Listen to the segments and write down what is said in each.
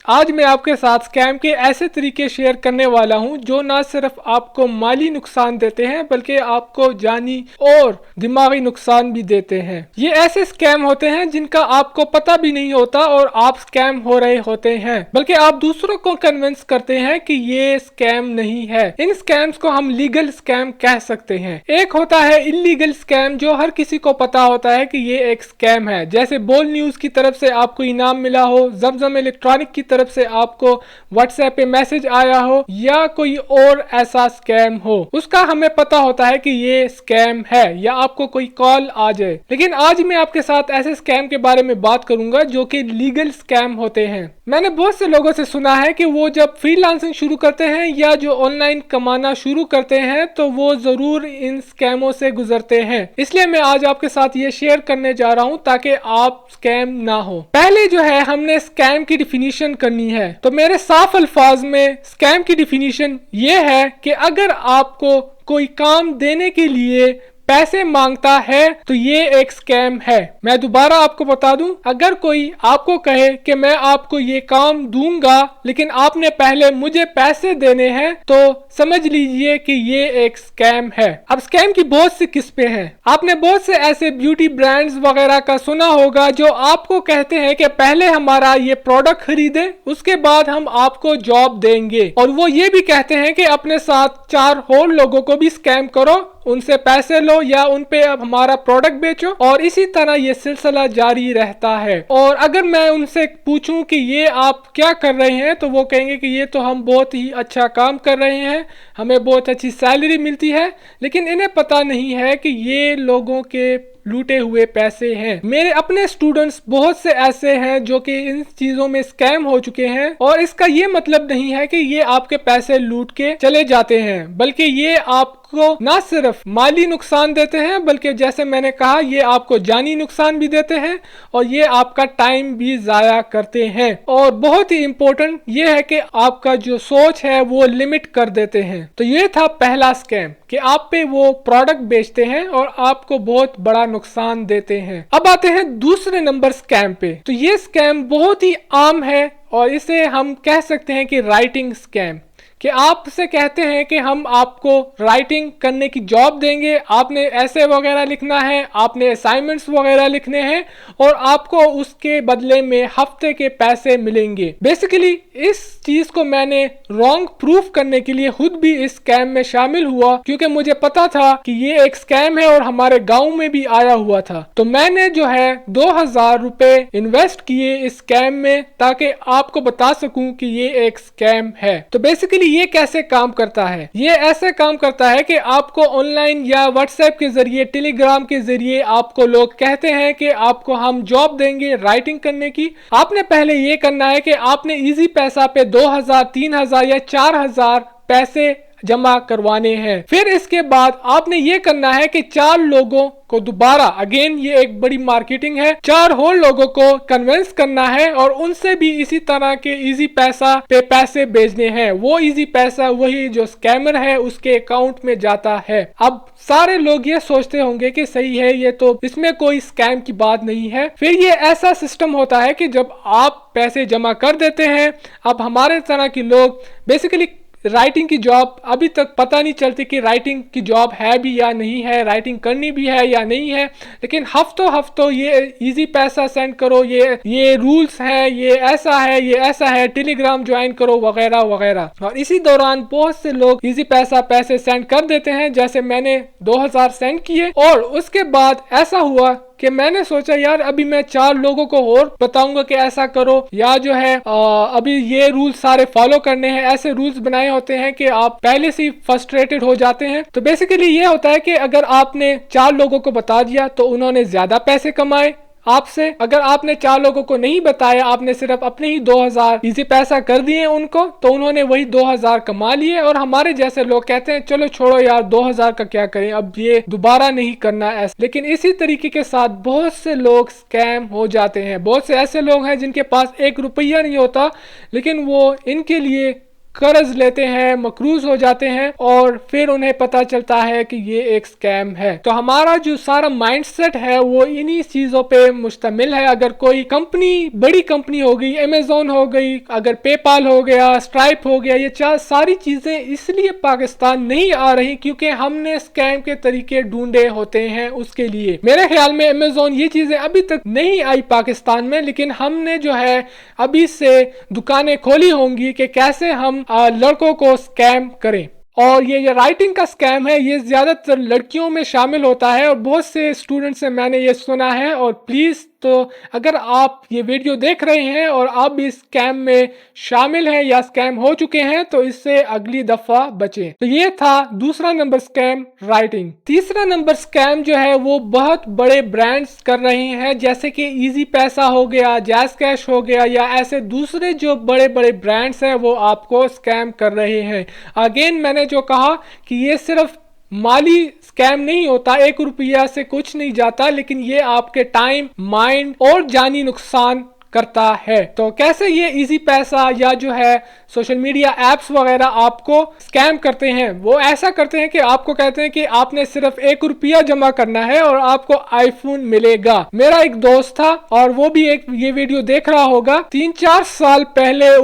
आज मैं आपके साथ स्कैम के ऐसे तरीके शेयर करने वाला हूं जो ना सिर्फ आपको माली नुकसान देते हैं बल्कि आपको जानी और दिमागी नुकसान भी देते हैं। ये ऐसे स्कैम होते हैं जिनका आपको पता भी नहीं होता और आप स्कैम हो रहे होते हैं, बल्कि आप दूसरों को कन्विंस करते हैं कि ये स्कैम नहीं है। इन स्कैम्स को हम लीगल स्कैम कह सकते हैं। एक होता है इलीगल स्कैम जो हर किसी को पता होता है कि ये एक स्कैम है, जैसे बोल न्यूज की तरफ से आपको इनाम मिला हो, जमजम इलेक्ट्रॉनिक की तरफ से आपको व्हाट्सएप पे मैसेज आया हो या कोई और ऐसा स्कैम हो, उसका हमें पता होता है कि ये स्कैम है या आपको कोई कॉल आ जाए। लेकिन आज मैं आपके साथ ऐसे स्कैम के बारे में बात करूंगा जो कि लीगल स्कैम होते हैं। मैंने बहुत से लोगों से सुना है कि वो जब फ्रीलांसिंग शुरू करते हैं या जो ऑनलाइन कमाना शुरू करते हैं तो वो जरूर इन स्कैमों से गुजरते हैं। इसलिए मैं आज आपके साथ ये शेयर करने जा रहा हूं ताकि आप स्कैम ना हो। पहले जो है हमने स्कैम की डिफिनीशन करनी है। तो मेरे साफ अल्फाज में स्कैम की डिफिनीशन ये है कि अगर आपको कोई काम देने के लिए पैसे मांगता है तो ये एक स्कैम है। मैं दोबारा आपको बता दूं, अगर कोई आपको कहे कि मैं आपको ये काम दूंगा लेकिन आपने पहले मुझे पैसे देने हैं तो समझ लीजिए कि ये एक स्कैम है। अब स्कैम की बहुत सी किस्में हैं। आपने बहुत से ऐसे ब्यूटी ब्रांड्स वगैरह का सुना होगा जो आपको कहते हैं कि पहले हमारा ये प्रोडक्ट खरीदे उसके बाद हम आपको जॉब देंगे, और वो ये भी कहते हैं कि अपने साथ 4 और लोगों को भी स्कैम करो, उनसे पैसे लो या उन पे अब हमारा प्रोडक्ट बेचो, और इसी तरह ये सिलसिला जारी रहता है। और अगर मैं उनसे पूछूं कि ये आप क्या कर रहे हैं तो वो कहेंगे कि ये तो हम बहुत ही अच्छा काम कर रहे हैं, हमें बहुत अच्छी सैलरी मिलती है, लेकिन इन्हें पता नहीं है कि ये लोगों के लूटे हुए पैसे हैं। मेरे अपने स्टूडेंट्स बहुत से ऐसे हैं जो कि इन चीजों में स्कैम हो चुके हैं, और इसका ये मतलब नहीं है कि ये आपके पैसे लूट के चले जाते हैं, बल्कि ये आपको ना सिर्फ माली नुकसान देते हैं बल्कि जैसे मैंने कहा ये आपको जानी नुकसान भी देते हैं और ये आपका टाइम भी जाया करते हैं। और बहुत ही इंपॉर्टेंट ये है कि आपका जो सोच है वो लिमिट कर देते हैं। तो ये था पहला स्कैम कि आप पे वो प्रोडक्ट बेचते हैं और आपको बहुत बड़ा नुकसान देते हैं। अब आते हैं दूसरे नंबर स्कैम पे। तो ये स्कैम बहुत ही आम है और इसे हम कह सकते हैं कि राइटिंग स्कैम, कि आपसे कहते हैं कि हम आपको राइटिंग करने की जॉब देंगे, आपने ऐसे वगैरह लिखना है, आपने असाइनमेंट्स वगैरह लिखने हैं और आपको उसके बदले में हफ्ते के पैसे मिलेंगे। बेसिकली इस चीज को मैंने रॉन्ग प्रूफ करने के लिए खुद भी इस स्कैम में शामिल हुआ, क्योंकि मुझे पता था कि ये एक स्कैम है और हमारे गांव में भी आया हुआ था। तो मैंने जो है 2000 रुपए इन्वेस्ट किए इस स्कैम में ताकि आपको बता सकूं कि ये एक स्कैम है। तो बेसिकली ये कैसे काम करता है? ये ऐसे काम करता है कि आपको ऑनलाइन या व्हाट्सएप के जरिए, टेलीग्राम के जरिए आपको लोग कहते हैं कि आपको हम जॉब देंगे राइटिंग करने की। आपने पहले ये करना है कि आपने इजी पैसा पे 2000, 3000 या 4000 पैसे जमा करवाने हैं। फिर इसके बाद आपने ये करना है कि 4 लोगों को दोबारा, अगेन ये एक बड़ी मार्केटिंग है, 4 और लोगों को कन्विंस करना है और उनसे भी इसी तरह के इजी पैसा पे पैसे भेजने हैं। वो इजी पैसा वही जो स्कैमर है उसके अकाउंट में जाता है। अब सारे लोग ये सोचते होंगे कि सही है, ये तो इसमें कोई स्कैम की बात नहीं है। फिर ये ऐसा सिस्टम होता है कि जब आप पैसे जमा कर देते हैं, अब हमारे तरह के लोग बेसिकली राइटिंग की जॉब अभी तक पता नहीं चलती कि राइटिंग की जॉब है भी या नहीं है, राइटिंग करनी भी है या नहीं है, लेकिन हफ्तों ये इजी पैसा सेंड करो, ये रूल्स हैं, ये ऐसा है, टेलीग्राम ज्वाइन करो वगैरह वगैरह। और इसी दौरान बहुत से लोग इजी पैसे सेंड कर देते हैं। जैसे मैंने 2000 सेंड किए और उसके बाद ऐसा हुआ कि मैंने सोचा यार अभी मैं 4 लोगों को और बताऊंगा कि ऐसा करो, या जो है अभी ये रूल्स सारे फॉलो करने हैं। ऐसे रूल्स बनाए होते हैं कि आप पहले से ही फ्रस्ट्रेटेड हो जाते हैं। तो बेसिकली ये होता है कि अगर आपने 4 लोगों को बता दिया तो उन्होंने ज्यादा पैसे कमाए आपसे। अगर आपने 4 लोगों को नहीं बताया, आपने सिर्फ अपने ही 2000 इजी पैसा कर दिए उनको, तो उन्होंने वही 2000 कमा लिए। और हमारे जैसे लोग कहते हैं चलो छोड़ो यार 2000 का क्या करें, अब ये दोबारा नहीं करना ऐसा। लेकिन इसी तरीके के साथ बहुत से लोग स्कैम हो जाते हैं। बहुत से ऐसे लोग हैं जिनके पास 1 रुपया नहीं होता, लेकिन वो इनके लिए कर्ज लेते हैं, मकरूज हो जाते हैं और फिर उन्हें पता चलता है कि ये एक स्कैम है। तो हमारा जो सारा माइंडसेट है वो इन्हीं चीजों पे मुश्तमिल है। अगर कोई कंपनी, बड़ी कंपनी हो गई, अमेज़न हो गई, अगर पेपाल हो गया, स्ट्राइप हो गया, ये सारी चीजें इसलिए पाकिस्तान नहीं आ रही क्योंकि हमने स्कैम के तरीके ढूंढे होते हैं उसके लिए। मेरे ख्याल में अमेज़न ये चीजें अभी तक नहीं आई पाकिस्तान में, लेकिन हमने जो है अभी से दुकानें खोली होंगी कि कैसे हम लड़कों को स्कैम करें। और ये राइटिंग का स्कैम है, ये ज्यादातर लड़कियों में शामिल होता है और बहुत से स्टूडेंट से मैंने ये सुना है। और प्लीज, तो अगर आप ये वीडियो देख रहे हैं और आप भी स्कैम में शामिल हैं या स्कैम हो चुके हैं तो इससे अगली दफा बचें। तो ये था दूसरा नंबर स्कैम, राइटिंग। तीसरा नंबर स्कैम जो है वो बहुत बड़े ब्रांड्स कर रहे हैं, जैसे कि इजी पैसा हो गया, जैज कैश हो गया, या ऐसे दूसरे जो बड़े बड़े ब्रांड्स हैं वो आपको स्कैम कर रहे हैं। अगेन मैंने जो कहा कि ये सिर्फ माली स्कैम नहीं होता, 1 रुपया से कुछ नहीं जाता, लेकिन ये आपके टाइम, माइंड और जानी नुकसान करता है। तो कैसे ये इजी पैसा या जो है सोशल मीडिया एप्स वगैरह आपको स्कैम करते हैं? वो ऐसा करते हैं कि आपको कहते हैं कि आपने सिर्फ 1 रुपया जमा करना है और आपको आईफोन मिलेगा। मेरा एक दोस्त था और वो भी ये वीडियो देख रहा होगा। 3-4 साल पहले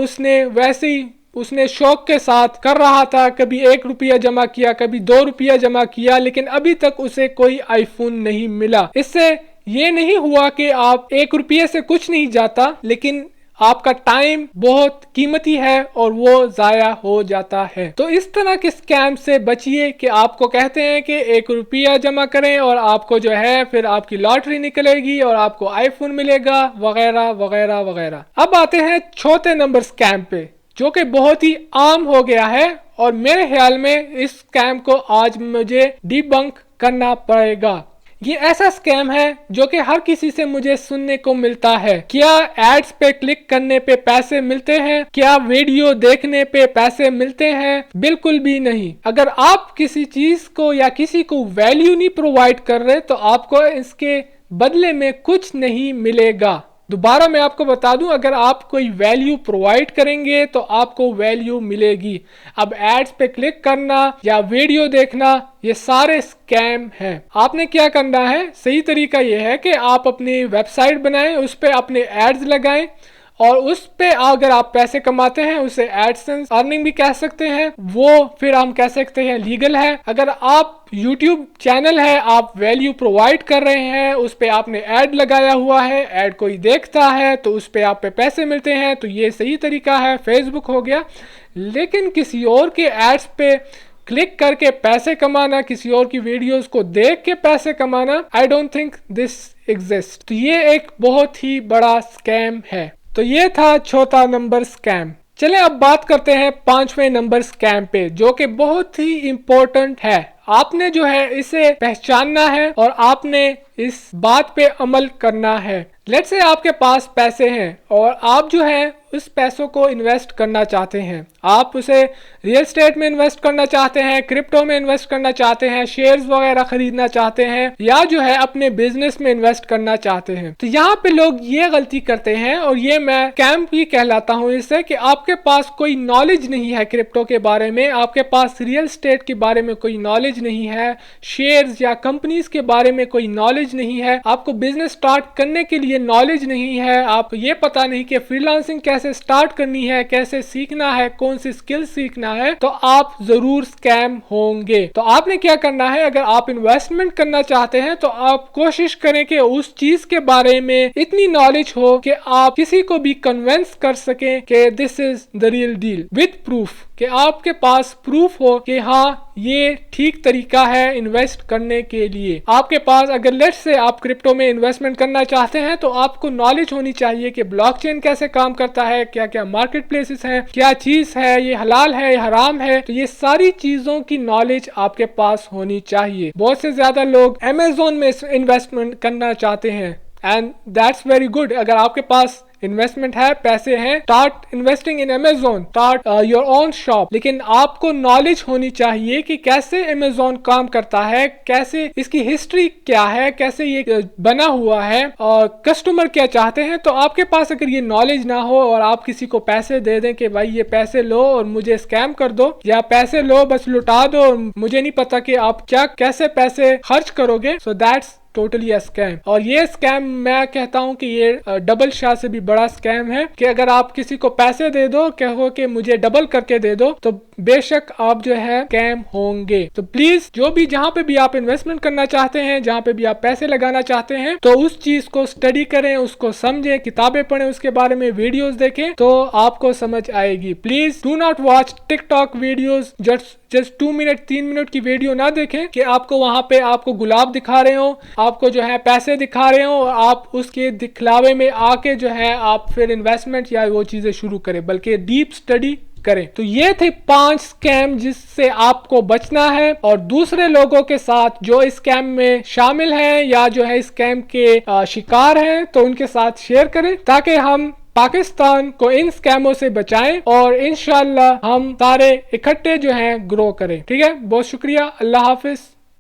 उसने शौक के साथ कर रहा था, कभी 1 रुपया जमा किया, कभी 2 रुपया जमा किया, लेकिन अभी तक उसे कोई आईफोन नहीं मिला। इससे ये नहीं हुआ कि आप 1 रुपये से कुछ नहीं जाता, लेकिन आपका टाइम बहुत कीमती है और वो जाया हो जाता है। तो इस तरह के स्कैम से बचिए कि आपको कहते हैं कि 1 रुपया जमा करें और आपको जो है फिर आपकी लॉटरी निकलेगी और आपको आईफोन मिलेगा, वगैरह वगैरह वगैरह। अब आते हैं चौथे नंबर स्कैम पे, जो कि बहुत ही आम हो गया है और मेरे ख्याल में इस स्कैम को आज मुझे डिबंक करना पड़ेगा। ये ऐसा स्कैम है जो कि हर किसी से मुझे सुनने को मिलता है। क्या एड्स पे क्लिक करने पे पैसे मिलते हैं? क्या वीडियो देखने पे पैसे मिलते हैं? बिल्कुल भी नहीं। अगर आप किसी चीज को या किसी को वैल्यू नहीं प्रोवाइड कर रहे तो आपको इसके बदले में कुछ नहीं मिलेगा। दोबारा मैं आपको बता दूं, अगर आप कोई वैल्यू प्रोवाइड करेंगे तो आपको वैल्यू मिलेगी। अब एड्स पे क्लिक करना या वीडियो देखना, ये सारे स्कैम हैं। आपने क्या करना है, सही तरीका ये है कि आप अपनी वेबसाइट बनाएं, उस पे अपने एड्स लगाएं और उस पे अगर आप पैसे कमाते हैं उसे एडसेंस अर्निंग भी कह सकते हैं, वो फिर हम कह सकते हैं लीगल है। अगर आप YouTube चैनल है, आप वैल्यू प्रोवाइड कर रहे हैं, उस पे आपने ऐड लगाया हुआ है, ऐड कोई देखता है तो उस पे आप पे पैसे मिलते हैं, तो ये सही तरीका है। फेसबुक हो गया। लेकिन किसी और के एड्स पे क्लिक करके पैसे कमाना, किसी और की वीडियोस को देख के पैसे कमाना, I don't think this exist. तो ये एक बहुत ही बड़ा स्कैम है। तो ये था चौथा नंबर स्कैम। चलें अब बात करते हैं 5वें नंबर स्कैम पे, जो कि बहुत ही इंपॉर्टेंट है। आपने जो है इसे पहचानना है और आपने इस बात पे अमल करना है। लेट्स से आपके पास पैसे हैं और आप जो है उस पैसों को इन्वेस्ट करना चाहते हैं। आप उसे रियल एस्टेट में इन्वेस्ट करना चाहते हैं, क्रिप्टो में इन्वेस्ट करना चाहते हैं, शेयर्स वगैरह खरीदना चाहते हैं, या जो है अपने बिजनेस में इन्वेस्ट करना चाहते हैं। तो यहाँ पे लोग ये गलती करते हैं और ये मैं स्कैम भी कहलाता हूँ इससे, कि आपके पास कोई नॉलेज नहीं है क्रिप्टो के बारे में, आपके पास रियल एस्टेट के बारे में कोई नॉलेज नहीं है, शेयर्स या कंपनीज के बारे में कोई नॉलेज नहीं है, आपको बिजनेस स्टार्ट करने के लिए नॉलेज नहीं है, आपको ये पता नहीं कि फ्रीलांसिंग कैसे स्टार्ट करनी है, कैसे सीखना है, कौन सी स्किल सीखना है, तो आप जरूर स्कैम होंगे। तो आपने क्या करना है, अगर आप इन्वेस्टमेंट करना चाहते हैं तो आप कोशिश करें कि उस चीज के बारे में इतनी नॉलेज हो कि आप किसी को भी कन्विंस कर सकें कि this is the real deal with proof, कि आपके पास प्रूफ हो कि हाँ ये ठीक तरीका है इन्वेस्ट करने के लिए। आपके पास अगर लेट्स से आप क्रिप्टो में इन्वेस्टमेंट करना चाहते हैं तो आपको नॉलेज होनी चाहिए कि ब्लॉकचेन कैसे काम करता है, क्या क्या मार्केट प्लेसेस हैं, क्या चीज है, ये हलाल है, ये हराम है। तो ये सारी चीजों की नॉलेज आपके पास होनी चाहिए। बहुत से ज्यादा लोग अमेज़न में इन्वेस्टमेंट करना चाहते हैं एंड दैट्स वेरी गुड। अगर आपके पास इन्वेस्टमेंट है, पैसे हैं, start investing in Amazon, start your own shop. लेकिन आपको नॉलेज होनी चाहिए कि कैसे अमेजोन काम करता है, कैसे इसकी हिस्ट्री क्या है, कैसे ये बना हुआ है और कस्टमर क्या चाहते हैं। तो आपके पास अगर ये नॉलेज ना हो और आप किसी को पैसे दे दें कि भाई ये पैसे लो और मुझे स्कैम कर दो, या पैसे लो बस लुटा दो और मुझे नहीं पता कि आप क्या कैसे पैसे खर्च करोगे, सो दैट्स टोटली स्कैम। और ये स्कैम मैं कहता हूं कि ये डबल शाह से भी बड़ा स्कैम है कि अगर आप किसी को पैसे दे दो, कहो कि मुझे डबल करके दे दो, तो बेशक आप जो है स्कैम होंगे। तो प्लीज जो भी जहां पे भी आप इन्वेस्टमेंट करना चाहते हैं, जहां पे भी आप पैसे लगाना चाहते हैं, तो उस चीज को स्टडी करें, उसको समझें, किताबें पढ़ें, उसके बारे में वीडियोस देखें तो आपको समझ आएगी। Please do not watch TikTok videos, just 2 minute 3 minute की वीडियो ना देखें कि आपको वहां पे आपको गुलाब दिखा रहे हो, आपको जो है पैसे दिखा रहे हो और आप उसके दिखलावे में आके जो है आप फिर इन्वेस्टमेंट या वो चीजें शुरू करें, बल्कि डीप स्टडी करें। तो ये थे 5 स्कैम जिससे आपको बचना है, और दूसरे लोगों के साथ जो इस स्कैम में शामिल हैं या जो है स्कैम के शिकार हैं, तो उनके साथ शेयर करें ताकि हम पाकिस्तान को इन स्कैमों से बचाएं और इंशाल्लाह हम सारे इकट्ठे जो हैं ग्रो करें। ठीक है, बहुत शुक्रिया, अल्लाह हाफिज।